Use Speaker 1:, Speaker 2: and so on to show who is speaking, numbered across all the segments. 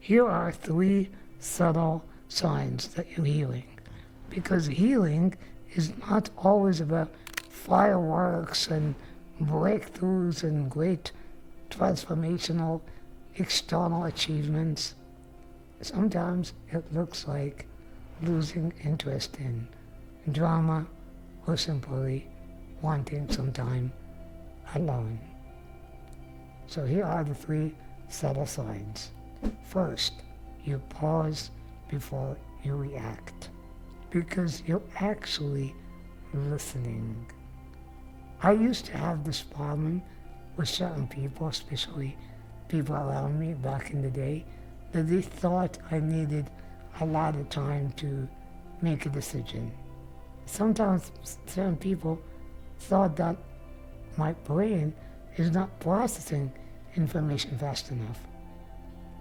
Speaker 1: Here are 3 subtle signs that you're healing. Because healing is not always about fireworks and breakthroughs and great transformational external achievements. Sometimes it looks like losing interest in drama or simply wanting some time alone. So here are the 3 subtle signs. First, you pause before you react because you're actually listening. I used to have this problem with certain people, especially people around me back in the day, that they thought I needed a lot of time to make a decision. Sometimes certain people thought that my brain is not processing information fast enough.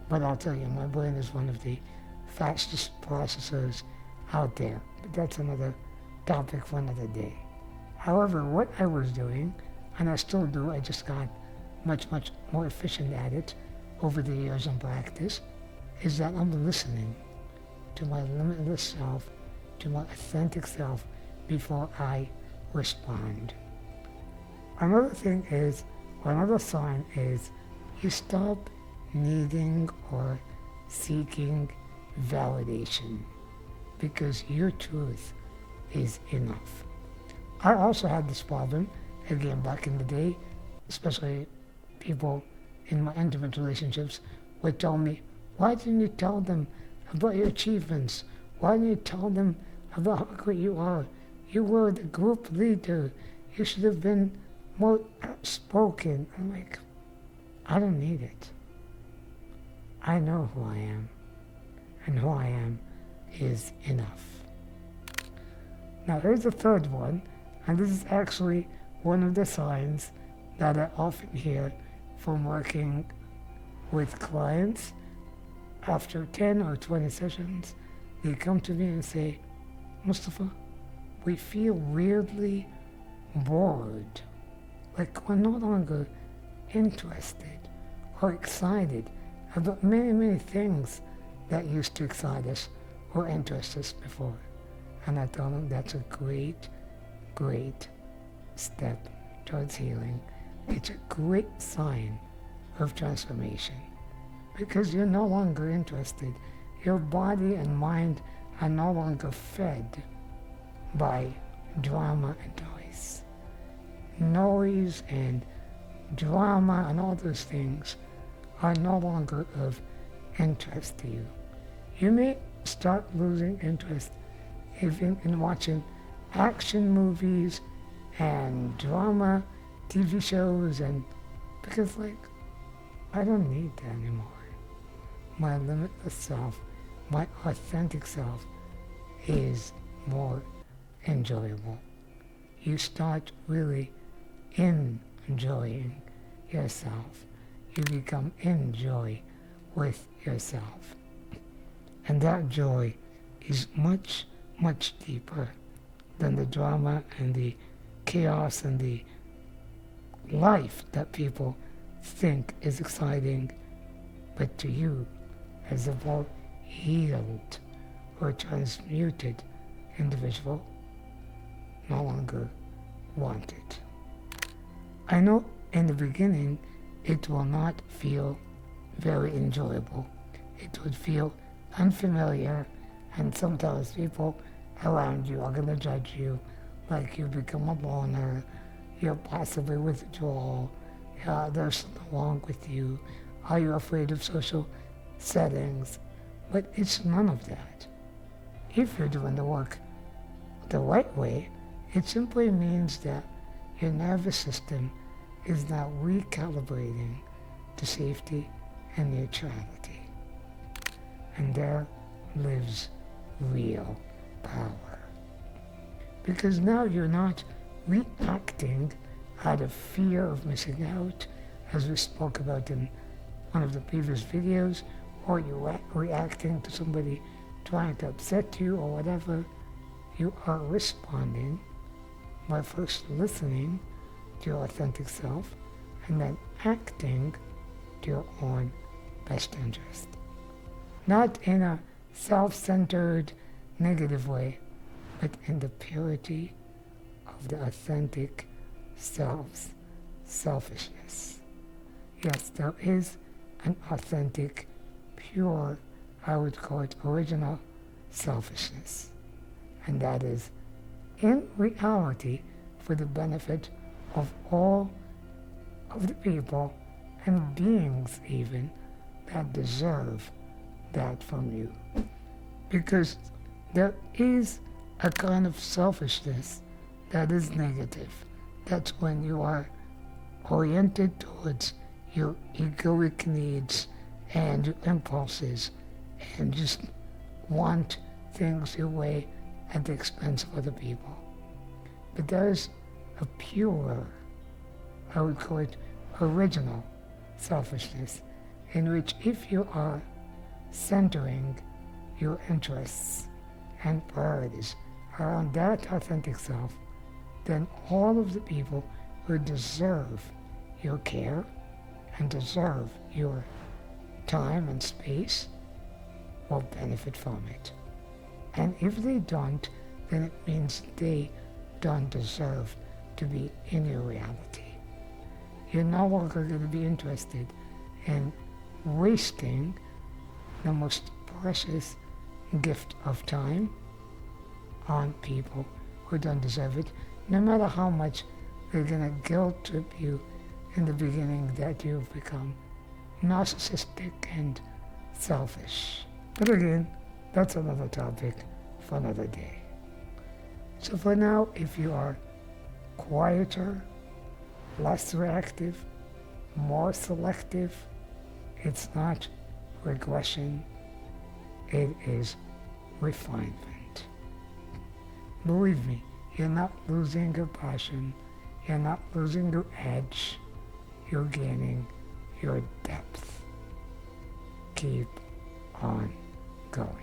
Speaker 1: But I'll tell you, my brain is one of the fastest processors out there. But that's another topic for another day. However, what I was doing, and I still do, I just got much more efficient at it over the years in practice, is that I'm listening to my limitless self, to my authentic self, before I respond. Another sign is you stop needing or seeking validation because your truth is enough. I also had this problem, again, back in the day, especially people in my intimate relationships would tell me, why didn't you tell them about your achievements? Why didn't you tell them about how great you are? You were the group leader. You should have been more outspoken. I'm like, I don't need it. I know who I am, and who I am is enough. Now here's the third one, and this is actually one of the signs that I often hear from working with clients. After 10 or 20 sessions, they come to me and say, Mustafa, we feel weirdly bored, like we're no longer interested or excited about many things that used to excite us or interest us before. And I tell them that's a great step towards healing. It's a great sign of transformation because you're no longer interested. Your body and mind are no longer fed by drama and noise. Noise and drama and all those things are no longer of interest to you. You may start losing interest even in watching action movies and drama TV shows, and because I don't need that anymore. My limitless self, my authentic self is more enjoyable. You start really enjoying yourself. You become in joy with yourself. And that joy is much deeper than the drama and the chaos and the life that people think is exciting, but to you, as a more healed or transmuted individual, no longer want it. I know in the beginning it will not feel very enjoyable. It would feel unfamiliar, and sometimes people around you are going to judge you like you become a loner, you're possibly withdrawal, there's something wrong with you, are you afraid of social settings? But it's none of that. If you're doing the work the right way, it simply means that your nervous system is now recalibrating to safety and neutrality. And there lives real power. Because now you're not reacting out of fear of missing out, as we spoke about in one of the previous videos, or you're reacting to somebody trying to upset you or whatever. You are responding by first listening to your authentic self and then acting to your own best interest. not in a self-centered, negative way, but in the purity of the authentic self's selfishness. Yes, there is an authentic, pure, I would call it original selfishness. And that is, in reality, for the benefit of all of the people and beings even that deserve that from you. Because there is a kind of selfishness that is negative. That's when you are oriented towards your egoic needs and your impulses and just want things your way at the expense of other people. But there is a pure, I would call it original selfishness, in which if you are centering your interests and priorities around that authentic self, then all of the people who deserve your care and deserve your time and space will benefit from it. And if they don't, then it means they don't deserve to be in your reality. You're no longer going to be interested in wasting the most precious gift of time on people who don't deserve it, no matter how much they're going to guilt trip you in the beginning that you've become narcissistic and selfish. But again, that's another topic for another day. So for now, if you are quieter, less reactive, more selective, it's not regression, it is refinement. Believe me, you're not losing your passion, you're not losing your edge, you're gaining your depth. Keep on going.